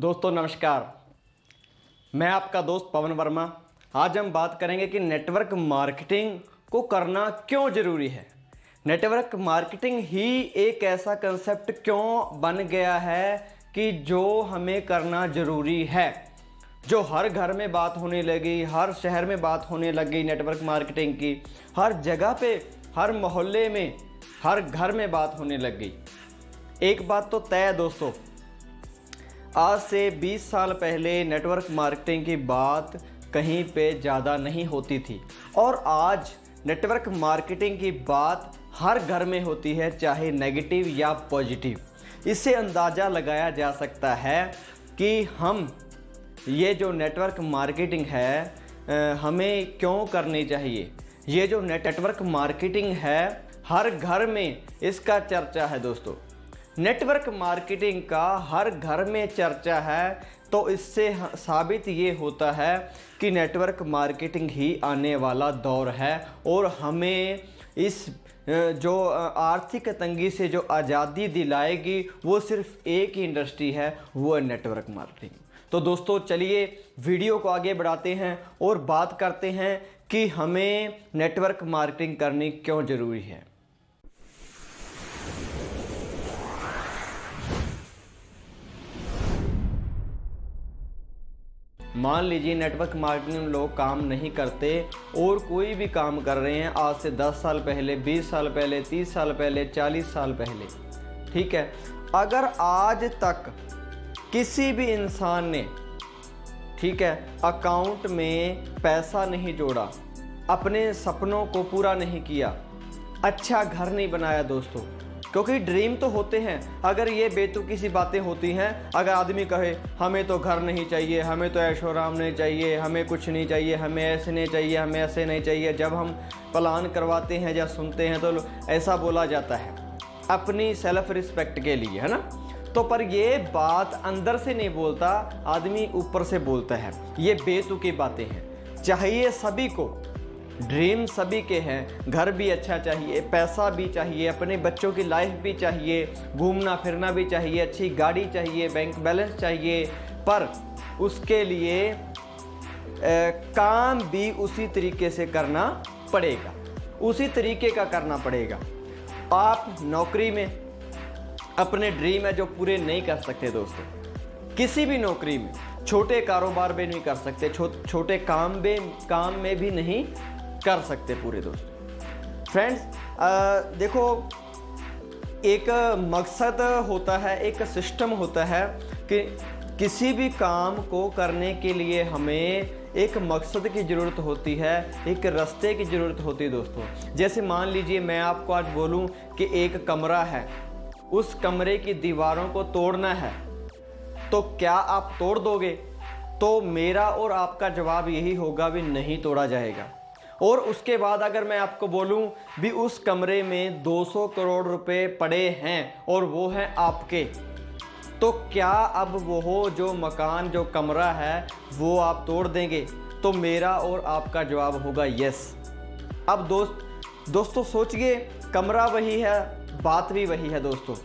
दोस्तों नमस्कार, मैं आपका दोस्त पवन वर्मा। आज हम बात करेंगे कि नेटवर्क मार्केटिंग को करना क्यों ज़रूरी है। नेटवर्क मार्केटिंग ही एक ऐसा कंसेप्ट क्यों बन गया है कि जो हमें करना ज़रूरी है, जो हर घर में बात होने लगी, हर शहर में बात होने लगी नेटवर्क मार्केटिंग की, हर जगह पे, हर मोहल्ले में, हर घर में बात होने लग गई। एक बात तो तय है दोस्तों, आज से 20 साल पहले नेटवर्क मार्केटिंग की बात कहीं पे ज़्यादा नहीं होती थी और आज नेटवर्क मार्केटिंग की बात हर घर में होती है, चाहे नेगेटिव या पॉजिटिव। इससे अंदाज़ा लगाया जा सकता है कि हम ये जो नेटवर्क मार्केटिंग है हमें क्यों करनी चाहिए। ये जो नेटवर्क मार्केटिंग है हर घर में इसका चर्चा है दोस्तों। नेटवर्क मार्केटिंग का हर घर में चर्चा है, तो इससे साबित ये होता है कि नेटवर्क मार्केटिंग ही आने वाला दौर है और हमें इस जो आर्थिक तंगी से जो आज़ादी दिलाएगी वो सिर्फ एक ही इंडस्ट्री है, वो है नेटवर्क मार्केटिंग। तो दोस्तों चलिए वीडियो को आगे बढ़ाते हैं और बात करते हैं कि हमें नेटवर्क मार्केटिंग करनी क्यों ज़रूरी है। मान लीजिए नेटवर्क मार्केटिंग में लोग काम नहीं करते और कोई भी काम कर रहे हैं आज से 10 साल पहले, 20 साल पहले, 30 साल पहले, 40 साल पहले, ठीक है। अगर आज तक किसी भी इंसान ने, ठीक है, अकाउंट में पैसा नहीं जोड़ा, अपने सपनों को पूरा नहीं किया, अच्छा घर नहीं बनाया दोस्तों, क्योंकि ड्रीम तो होते हैं। अगर ये बेतुकी सी बातें होती हैं, अगर आदमी कहे हमें तो घर नहीं चाहिए, हमें तो ऐशो आराम नहीं चाहिए, हमें कुछ नहीं चाहिए, हमें ऐसे नहीं चाहिए, हमें ऐसे नहीं चाहिए, जब हम प्लान करवाते हैं या सुनते हैं तो ऐसा बोला जाता है अपनी सेल्फ रिस्पेक्ट के लिए, है ना। तो पर ये बात अंदर से नहीं बोलता, आदमी ऊपर से बोलता है। ये बेतुकी बातें हैं। चाहिए सभी को, ड्रीम सभी के हैं, घर भी अच्छा चाहिए, पैसा भी चाहिए, अपने बच्चों की लाइफ भी चाहिए, घूमना फिरना भी चाहिए, अच्छी गाड़ी चाहिए, बैंक बैलेंस चाहिए, पर उसके लिए काम भी उसी तरीके से करना पड़ेगा, उसी तरीके का करना पड़ेगा। आप नौकरी में अपने ड्रीम है जो पूरे नहीं कर सकते दोस्तों, किसी भी नौकरी में, छोटे कारोबार में नहीं कर सकते, छोटे काम में भी नहीं कर सकते पूरे दोस्तों। फ्रेंड्स देखो, एक मकसद होता है, एक सिस्टम होता है कि किसी भी काम को करने के लिए हमें एक मकसद की ज़रूरत होती है, एक रास्ते की ज़रूरत होती है दोस्तों। जैसे मान लीजिए मैं आपको आज बोलूं कि एक कमरा है, उस कमरे की दीवारों को तोड़ना है, तो क्या आप तोड़ दोगे? तो मेरा और आपका जवाब यही होगा भी नहीं तोड़ा जाएगा। और उसके बाद अगर मैं आपको बोलूं भी उस कमरे में 200 करोड़ रुपए पड़े हैं और वो हैं आपके, तो क्या अब वो जो मकान, जो कमरा है, वो आप तोड़ देंगे? तो मेरा और आपका जवाब होगा यस। अब दोस्तों सोचिए, कमरा वही है, बात भी वही है दोस्तों।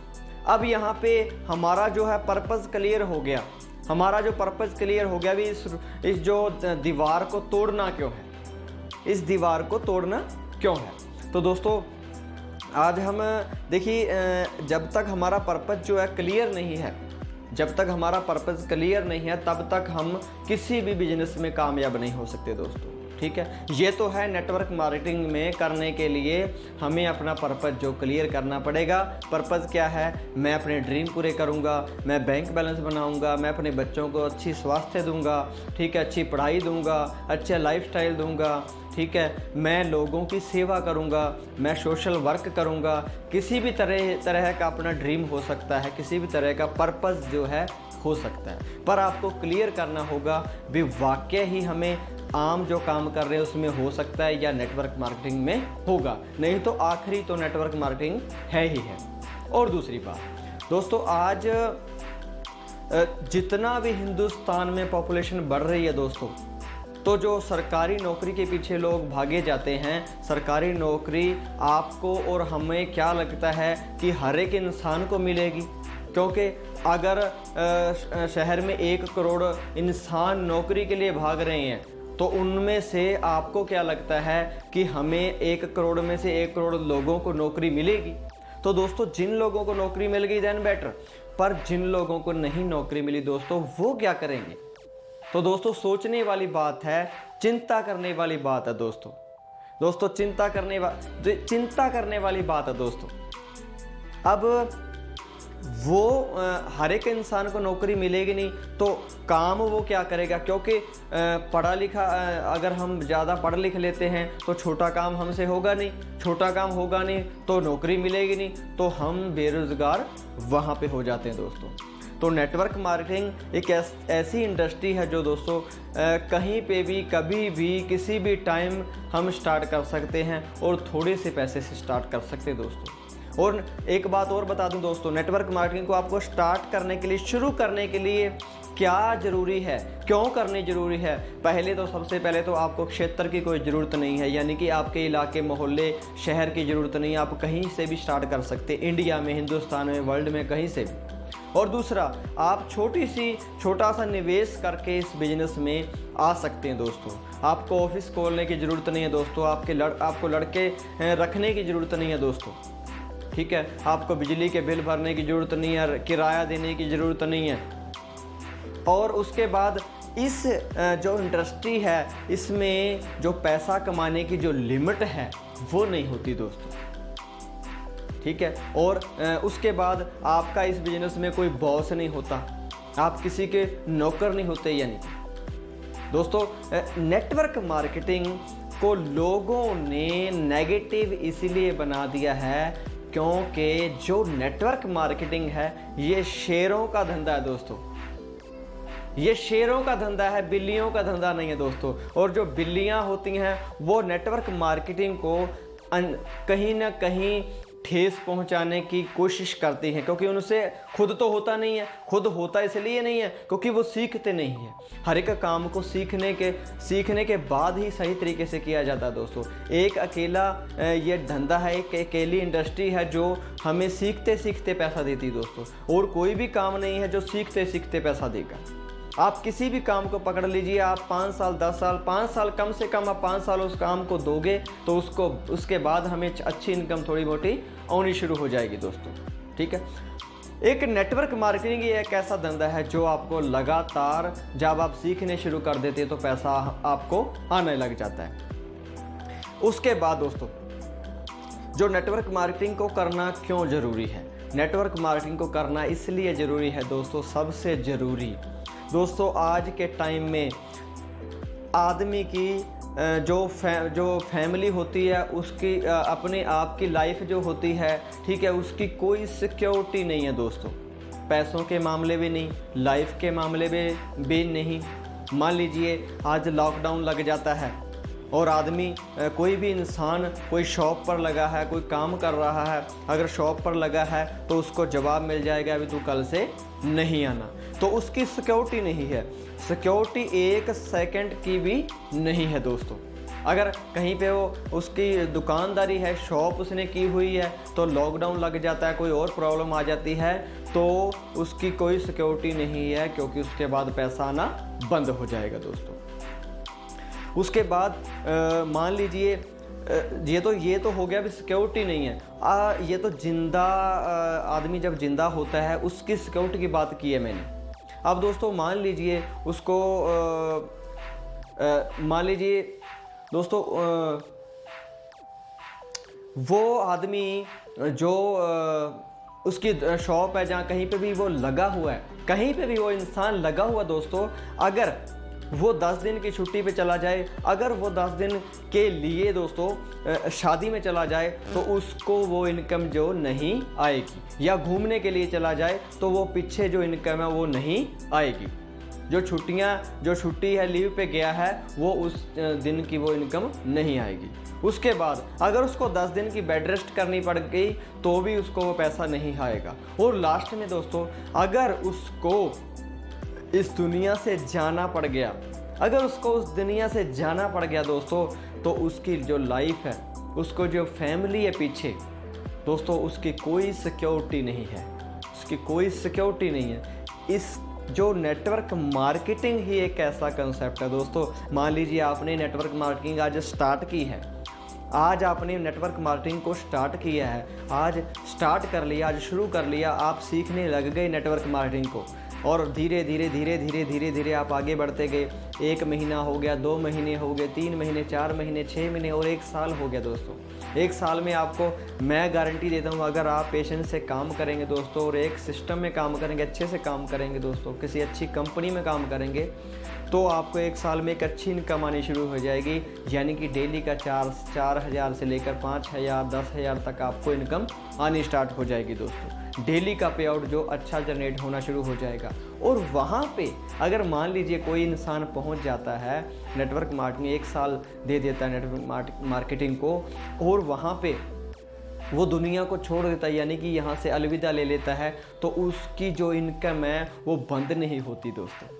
अब यहाँ पे हमारा जो है पर्पज़ क्लियर हो गया, हमारा जो पर्पज़ क्लियर हो गया भी इस जो दीवार को तोड़ना क्यों है, इस दीवार को तोड़ना क्यों है। तो दोस्तों आज हम देखिए, जब तक हमारा पर्पज़ जो है क्लियर नहीं है, जब तक हमारा पर्पज़ क्लियर नहीं है, तब तक हम किसी भी बिजनेस में कामयाब नहीं हो सकते दोस्तों, ठीक है। ये तो है नेटवर्क मार्केटिंग में करने के लिए हमें अपना पर्पज़ जो क्लियर करना पड़ेगा। पर्पज़ क्या है? मैं अपने ड्रीम पूरे करूँगा, मैं बैंक बैलेंस बनाऊँगा, मैं अपने बच्चों को अच्छी स्वास्थ्य दूँगा, ठीक है, अच्छी पढ़ाई दूँगा, अच्छा लाइफस्टाइल दूँगा, ठीक है, मैं लोगों की सेवा करूँगा, मैं सोशल वर्क करूँगा। किसी भी तरह का अपना ड्रीम हो सकता है, किसी भी तरह का पर्पज़ जो है हो सकता है, पर आपको क्लियर करना होगा भी वाकई ही हमें आम जो काम कर रहे हैं उसमें हो सकता है या नेटवर्क मार्केटिंग में होगा, नहीं तो आखिरी तो नेटवर्क मार्केटिंग है ही है। और दूसरी बात दोस्तों, आज जितना भी हिंदुस्तान में पॉपुलेशन बढ़ रही है दोस्तों, तो जो सरकारी नौकरी के पीछे लोग भागे जाते हैं, सरकारी नौकरी आपको और हमें क्या लगता है कि हर एक इंसान को मिलेगी, क्योंकि अगर शहर में 1 करोड़ इंसान नौकरी के लिए भाग रहे हैं, तो उनमें से आपको क्या लगता है कि हमें 1 करोड़ में से 1 करोड़ लोगों को नौकरी मिलेगी? तो दोस्तों, जिन लोगों को नौकरी मिल गई देन बेटर, पर जिन लोगों को नहीं नौकरी मिली दोस्तों, वो क्या करेंगे? तो दोस्तों, सोचने वाली बात है, चिंता करने वाली बात है दोस्तों, चिंता करने वाली बात है दोस्तों। अब वो हर एक इंसान को नौकरी मिलेगी नहीं, तो काम वो क्या करेगा? क्योंकि पढ़ा लिखा, अगर हम ज़्यादा पढ़ लिख लेते हैं तो छोटा काम हमसे होगा नहीं, छोटा काम होगा नहीं तो नौकरी मिलेगी नहीं, तो हम बेरोज़गार वहाँ पे हो जाते हैं दोस्तों। तो नेटवर्क मार्केटिंग एक ऐसी इंडस्ट्री है जो दोस्तों कहीं पे भी, कभी भी, किसी भी टाइम हम स्टार्ट कर सकते हैं और थोड़े से पैसे से स्टार्ट कर सकते हैं दोस्तों। और एक बात और बता दूं दोस्तों, नेटवर्क मार्केटिंग को आपको स्टार्ट करने के लिए, शुरू करने के लिए क्या ज़रूरी है, क्यों करनी ज़रूरी है? सबसे पहले तो आपको क्षेत्र की कोई ज़रूरत नहीं है, यानी कि आपके इलाके, मोहल्ले, शहर की ज़रूरत नहीं है। आप कहीं से भी स्टार्ट कर सकते हैं, इंडिया में, हिंदुस्तान में, वर्ल्ड में, कहीं से भी। और दूसरा, आप छोटा सा निवेश करके इस बिज़नेस में आ सकते हैं दोस्तों। आपको ऑफिस खोलने की ज़रूरत नहीं है दोस्तों, आपको लड़के रखने की ज़रूरत नहीं है दोस्तों, ठीक है? आपको बिजली के बिल भरने की ज़रूरत नहीं है, किराया देने की ज़रूरत नहीं है। और उसके बाद इस जो इंडस्ट्री है, इसमें जो पैसा कमाने की जो लिमिट है वो नहीं होती दोस्तों, ठीक है? और उसके बाद आपका इस बिज़नेस में कोई बॉस नहीं होता, आप किसी के नौकर नहीं होते। यानी दोस्तों, नेटवर्क मार्केटिंग को लोगों ने नेगेटिव इसलिए बना दिया है क्योंकि जो नेटवर्क मार्केटिंग है ये शेरों का धंधा है दोस्तों, ये शेरों का धंधा है, बिल्लियों का धंधा नहीं है दोस्तों। और जो बिल्लियां होती हैं वो नेटवर्क मार्केटिंग को कहीं ना कहीं ठेस पहुंचाने की कोशिश करती हैं, क्योंकि उनसे खुद तो होता नहीं है। खुद होता इसलिए नहीं है क्योंकि वो सीखते नहीं हैं। हर एक काम को सीखने के बाद ही सही तरीके से किया जाता है दोस्तों। एक अकेला ये धंधा है, एक अकेली इंडस्ट्री है जो हमें सीखते सीखते पैसा देती है दोस्तों, और कोई भी काम नहीं है जो सीखते सीखते पैसा देगा। आप किसी भी काम को पकड़ लीजिए, आप 5 साल, 10 साल, 5 साल, कम से कम आप 5 साल उस काम को दोगे तो उसके बाद हमें अच्छी इनकम थोड़ी मोटी आनी शुरू हो जाएगी दोस्तों, ठीक है? एक नेटवर्क मार्केटिंग एक ऐसा धंधा है जो आपको लगातार, जब आप सीखने शुरू कर देते हैं तो पैसा आपको आने लग जाता है। उसके बाद दोस्तों, जो नेटवर्क मार्केटिंग को करना क्यों ज़रूरी है? नेटवर्क मार्केटिंग को करना इसलिए ज़रूरी है दोस्तों, सबसे ज़रूरी दोस्तों, आज के टाइम में आदमी की जो फैमिली होती है, उसकी अपने आप की लाइफ जो होती है, ठीक है, उसकी कोई सिक्योरिटी नहीं है दोस्तों। पैसों के मामले में नहीं, लाइफ के मामले में भी नहीं। मान लीजिए आज लॉकडाउन लग जाता है और आदमी, कोई भी इंसान कोई शॉप पर लगा है, कोई काम कर रहा है, अगर शॉप पर लगा है तो उसको जवाब मिल जाएगा अभी तू कल से नहीं आना, तो उसकी सिक्योरिटी नहीं है। सिक्योरिटी 1 सेकंड की भी नहीं है दोस्तों। अगर कहीं पे उसकी दुकानदारी है, शॉप उसने की हुई है, तो लॉकडाउन लग जाता है, कोई और प्रॉब्लम आ जाती है, तो उसकी कोई सिक्योरिटी नहीं है, क्योंकि उसके बाद पैसा आना बंद हो जाएगा दोस्तों। उसके बाद मान लीजिए ये तो हो गया, भी सिक्योरिटी नहीं है। ये तो जिंदा आदमी जब जिंदा होता है उसकी सिक्योरिटी की बात की है मैंने। अब दोस्तों मान लीजिए उसको मान लीजिए दोस्तों वो आदमी जो उसकी शॉप है, जहाँ कहीं पे भी वो लगा हुआ है, कहीं पे भी वो इंसान लगा हुआ दोस्तों, अगर वो 10 दिन की छुट्टी पे चला जाए, अगर वो 10 दिन के लिए दोस्तों शादी में चला जाए तो उसको वो इनकम जो नहीं आएगी, या घूमने के लिए चला जाए तो वो पीछे जो इनकम है वो नहीं आएगी। जो छुट्टी है, लीव पे गया है, वो उस दिन की वो इनकम नहीं आएगी। उसके बाद अगर उसको 10 दिन की बेड रेस्ट करनी पड़ गई तो भी उसको वो पैसा नहीं आएगा। और लास्ट में दोस्तों अगर उसको इस दुनिया से जाना पड़ गया, अगर उसको उस दुनिया से जाना पड़ गया दोस्तों, तो उसकी जो लाइफ है, उसको जो फैमिली है पीछे दोस्तों, उसकी कोई सिक्योरिटी नहीं है, उसकी कोई सिक्योरिटी नहीं है। इस जो नेटवर्क मार्केटिंग ही एक ऐसा कंसेप्ट है दोस्तों। मान लीजिए आपने नेटवर्क मार्केटिंग आज स्टार्ट की है, आज आपने नेटवर्क मार्केटिंग को स्टार्ट किया है, आज स्टार्ट कर लिया, आज शुरू कर लिया, आप सीखने लग गए नेटवर्क मार्केटिंग को, और धीरे धीरे आप आगे बढ़ते गए। 1 महीना हो गया, 2 महीने हो गए, 3 महीने, 4 महीने, 6 महीने और 1 साल हो गया दोस्तों। 1 साल में आपको मैं गारंटी देता हूँ, अगर आप पेशेंस से काम करेंगे दोस्तों और एक सिस्टम में काम करेंगे, अच्छे से काम करेंगे दोस्तों, किसी अच्छी कंपनी में काम करेंगे, तो आपको 1 साल में एक अच्छी इनकम आनी शुरू हो जाएगी। यानी कि डेली का 4,000 से लेकर 5,000, 10,000 तक आपको इनकम आनी स्टार्ट हो जाएगी दोस्तों। डेली का पे आउट जो अच्छा जनरेट होना शुरू हो जाएगा। और वहाँ पे अगर मान लीजिए कोई इंसान पहुँच जाता है नेटवर्क मार्केटिंग, 1 साल दे देता है नेटवर्क मार्केटिंग को, और वहाँ पे वो दुनिया को छोड़ देता है, यानी कि यहाँ से अलविदा ले लेता है, तो उसकी जो इनकम है वो बंद नहीं होती दोस्तों।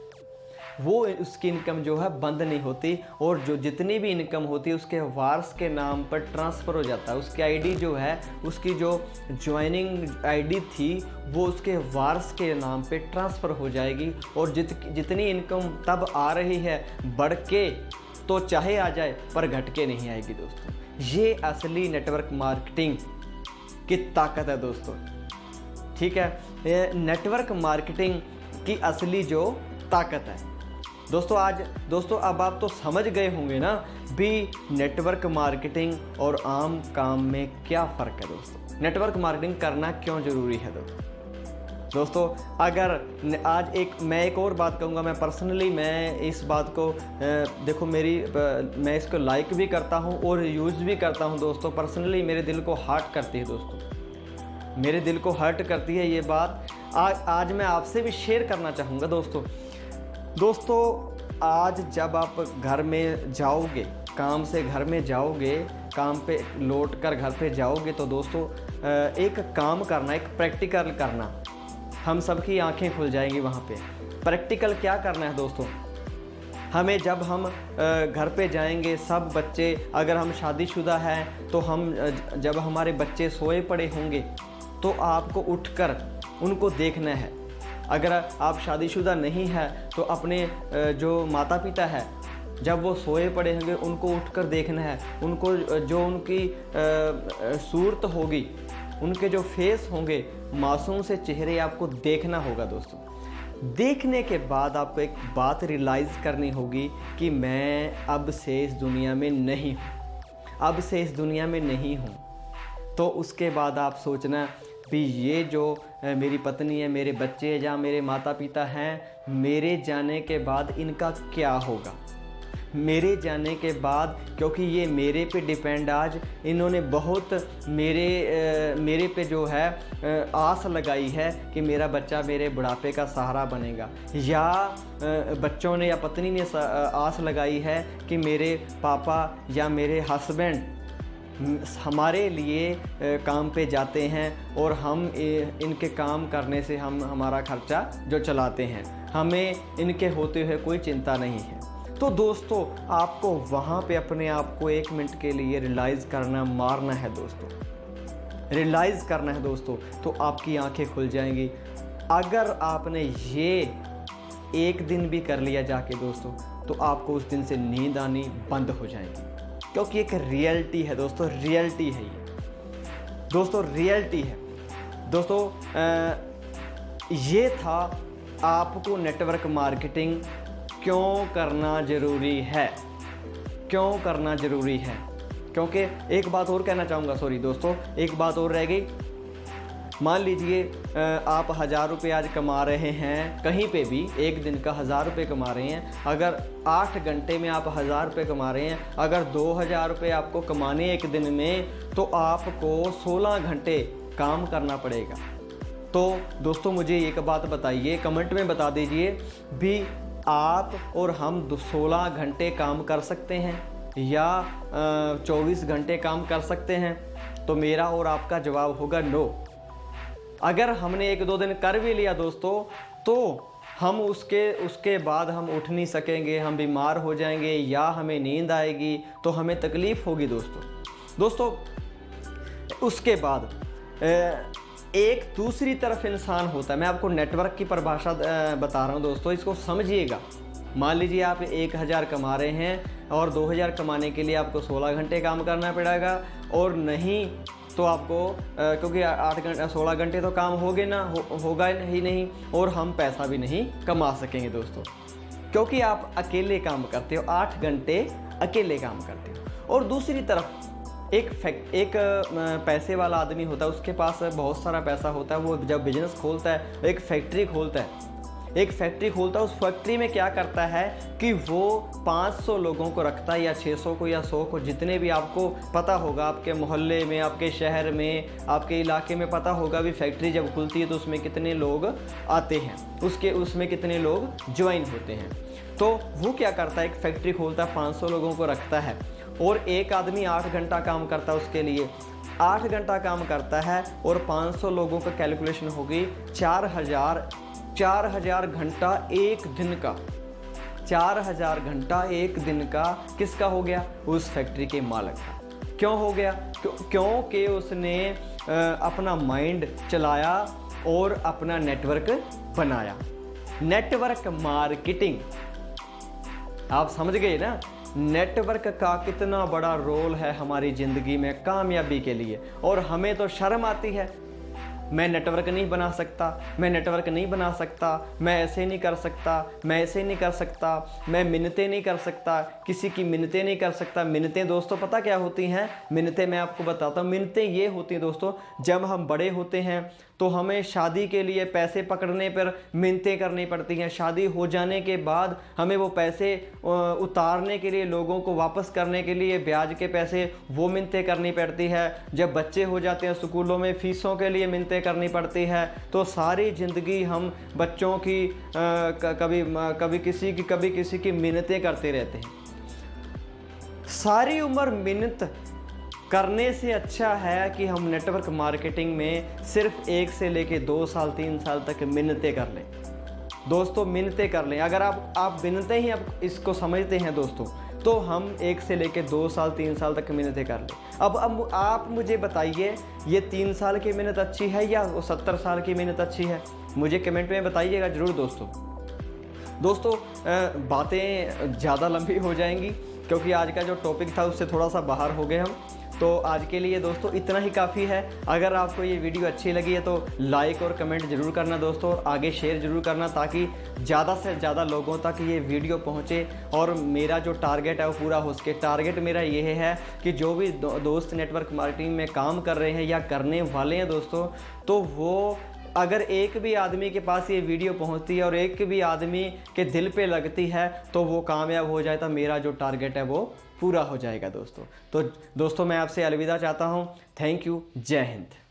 वो उसकी इनकम जो है बंद नहीं होती, और जो जितनी भी इनकम होती है उसके वारस के नाम पर ट्रांसफ़र हो जाता है। उसकी आईडी जो है, उसकी जो ज्वाइनिंग आईडी थी वो उसके वारस के नाम पे ट्रांसफ़र हो जाएगी। और जितनी इनकम तब आ रही है बढ़ के तो चाहे आ जाए, पर घट के नहीं आएगी दोस्तों। ये असली नेटवर्क मार्केटिंग की ताकत है दोस्तों। ठीक है, ये नेटवर्क मार्केटिंग की असली जो ताकत है दोस्तों। अब आप तो समझ गए होंगे ना भी नेटवर्क मार्केटिंग और आम काम में क्या फ़र्क है दोस्तों। नेटवर्क मार्केटिंग करना क्यों ज़रूरी है दोस्तों। अगर आज मैं एक और बात कहूँगा, मैं पर्सनली मैं इस बात को देखो मैं इसको लाइक भी करता हूँ और यूज़ भी करता हूँ दोस्तों। पर्सनली मेरे दिल को हर्ट करती है दोस्तों, मेरे दिल को हर्ट करती है ये बात। आज मैं आपसे भी शेयर करना चाहूँगा दोस्तों। आज जब आप घर में जाओगे, काम से घर में जाओगे, काम पे लौट कर घर पे जाओगे, तो दोस्तों एक काम करना, एक प्रैक्टिकल करना, हम सबकी आंखें खुल जाएंगी वहाँ पे। प्रैक्टिकल क्या करना है दोस्तों, हमें जब हम घर पे जाएंगे, सब बच्चे, अगर हम शादीशुदा हैं तो हम जब हमारे बच्चे सोए पड़े होंगे तो आपको उठकर उनको देखना है। अगर आप शादीशुदा नहीं है तो अपने जो माता पिता है जब वो सोए पड़े होंगे उनको उठकर देखना है। उनको जो उनकी सूरत होगी, उनके जो फेस होंगे, मासूम से चेहरे आपको देखना होगा दोस्तों। देखने के बाद आपको एक बात रियलाइज़ करनी होगी कि मैं अब से इस दुनिया में नहीं हूँ, अब से इस दुनिया में नहीं हूँ। तो उसके बाद आप सोचना भी ये जो मेरी पत्नी है, मेरे बच्चे हैं, या मेरे माता पिता हैं, मेरे जाने के बाद इनका क्या होगा, मेरे जाने के बाद, क्योंकि ये मेरे पे डिपेंड, आज इन्होंने बहुत मेरे पे जो है आस लगाई है कि मेरा बच्चा मेरे बुढ़ापे का सहारा बनेगा, या बच्चों ने या पत्नी ने आस लगाई है कि मेरे पापा या मेरे हस्बैंड हमारे लिए काम पे जाते हैं और हम इनके काम करने से हम हमारा खर्चा जो चलाते हैं, हमें इनके होते हुए कोई चिंता नहीं है। तो दोस्तों आपको वहाँ पे अपने आप को 1 मिनट के लिए रियलाइज़ करना, मारना है दोस्तों, रियलाइज़ करना है दोस्तों, तो आपकी आंखें खुल जाएंगी। अगर आपने ये 1 दिन भी कर लिया जाके दोस्तों, तो आपको उस दिन से नींद आनी बंद हो जाएगी, क्योंकि एक रियलिटी है दोस्तों, रियलिटी है ये दोस्तों, रियलिटी है दोस्तों। ये था आपको नेटवर्क मार्केटिंग क्यों करना ज़रूरी है, क्यों करना ज़रूरी है। क्योंकि एक बात और कहना चाहूँगा, सॉरी दोस्तों, एक बात और रह गई। मान लीजिए आप 1000 रुपये आज कमा रहे हैं, कहीं पे भी एक दिन का 1000 रुपये कमा रहे हैं। अगर 8 घंटे में आप 1000 रुपये कमा रहे हैं, अगर 2000 रुपये आपको कमाने एक दिन में, तो आपको 16 घंटे काम करना पड़ेगा। तो दोस्तों मुझे एक बात बताइए, कमेंट में बता दीजिए भी आप और हम 16 घंटे काम कर सकते हैं या 24 घंटे काम कर सकते हैं? तो मेरा और आपका जवाब होगा नो। अगर हमने 1-2 दिन कर भी लिया दोस्तों, तो हम उसके बाद हम उठ नहीं सकेंगे, हम बीमार हो जाएंगे, या हमें नींद आएगी, तो हमें तकलीफ़ होगी दोस्तों। उसके बाद एक दूसरी तरफ इंसान होता है। मैं आपको नेटवर्क की परिभाषा बता रहा हूँ दोस्तों, इसको समझिएगा। मान लीजिए आप 1000 कमा रहे हैं और 2000 कमाने के लिए आपको 16 घंटे काम करना पड़ेगा, और नहीं तो आपको क्योंकि 8 घंटे 16 घंटे तो काम होगा ही नहीं, और हम पैसा भी नहीं कमा सकेंगे दोस्तों, क्योंकि आप अकेले काम करते हो, 8 घंटे अकेले काम करते हो। और दूसरी तरफ एक पैसे वाला आदमी होता है, उसके पास बहुत सारा पैसा होता है। वो जब बिजनेस खोलता है, एक फैक्ट्री खोलता है, उस फैक्ट्री में क्या करता है कि वो 500 लोगों को रखता है, या 600 को, या 100 को, जितने भी आपको पता होगा, आपके मोहल्ले में, आपके शहर में, आपके इलाके में पता होगा भी फैक्ट्री जब खुलती है तो उसमें कितने लोग आते हैं, उसमें कितने लोग ज्वाइन होते हैं। तो वो क्या करता है, एक फैक्ट्री खोलता है, 500 लोगों को रखता है, और एक आदमी 8 घंटा काम करता है उसके लिए, 8 घंटा काम करता है, और 500 लोगों का कैलकुलेशन होगी 4000 घंटा एक दिन का। 4000 घंटा एक दिन का किसका हो गया? उस फैक्ट्री के मालिक का। क्यों हो गया? क्योंकि उसने अपना माइंड चलाया और अपना नेटवर्क बनाया। नेटवर्क मार्केटिंग, आप समझ गए ना? नेटवर्क का कितना बड़ा रोल है हमारी ज़िंदगी में कामयाबी के लिए। और हमें तो शर्म आती है, मैं नेटवर्क नहीं बना सकता, मैं नेटवर्क नहीं बना सकता, मैं ऐसे नहीं कर सकता, मैं ऐसे नहीं कर सकता, मैं मिन्नतें नहीं कर सकता, किसी की मिन्नतें नहीं कर सकता। मिन्नतें दोस्तों पता क्या होती हैं? मिन्नतें मैं आपको बताता हूँ। मिन्नतें ये होती हैं दोस्तों, जब हम बड़े होते हैं तो हमें शादी के लिए पैसे पकड़ने पर मिन्नतें करनी पड़ती हैं। शादी हो जाने के बाद हमें वो पैसे उतारने के लिए, लोगों को वापस करने के लिए ब्याज के पैसे, वो मिन्नतें करनी पड़ती है। जब बच्चे हो जाते हैं स्कूलों में फ़ीसों के लिए मिन्नतें करनी पड़ती है। तो सारी ज़िंदगी हम बच्चों की कभी किसी की मिन्नतें करते रहते हैं। सारी उम्र मिन्नत करने से अच्छा है कि हम नेटवर्क मार्केटिंग में सिर्फ 1 से लेके 2 साल 3 साल तक मिन्नतें कर लें दोस्तों, मिन्नतें कर लें। अगर आप मिन्नतें ही आप इसको समझते हैं दोस्तों, तो हम 1 से लेके 2 साल 3 साल तक मिन्नतें कर लें। अब आप मुझे बताइए, ये 3 साल की मिन्नत अच्छी है या 70 साल की मिन्नत अच्छी है? मुझे कमेंट में बताइएगा ज़रूर दोस्तों। बातें ज़्यादा लंबी हो जाएंगी क्योंकि आज का जो टॉपिक था उससे थोड़ा सा बाहर हो गए हम। तो आज के लिए दोस्तों इतना ही काफ़ी है। अगर आपको ये वीडियो अच्छी लगी है तो लाइक और कमेंट ज़रूर करना दोस्तों, और आगे शेयर ज़रूर करना ताकि ज़्यादा से ज़्यादा लोगों तक ये वीडियो पहुँचे और मेरा जो टारगेट है वो पूरा हो सके। टारगेट मेरा ये है कि जो भी दोस्त नेटवर्क मार्केटिंग में काम कर रहे हैं या करने वाले हैं दोस्तों, तो वो अगर एक भी आदमी के पास ये वीडियो पहुंचती है और एक भी आदमी के दिल पे लगती है तो वो कामयाब हो जाए, तो मेरा जो टारगेट है वो पूरा हो जाएगा दोस्तों। तो दोस्तों मैं आपसे अलविदा चाहता हूं। Thank you. जय हिंद।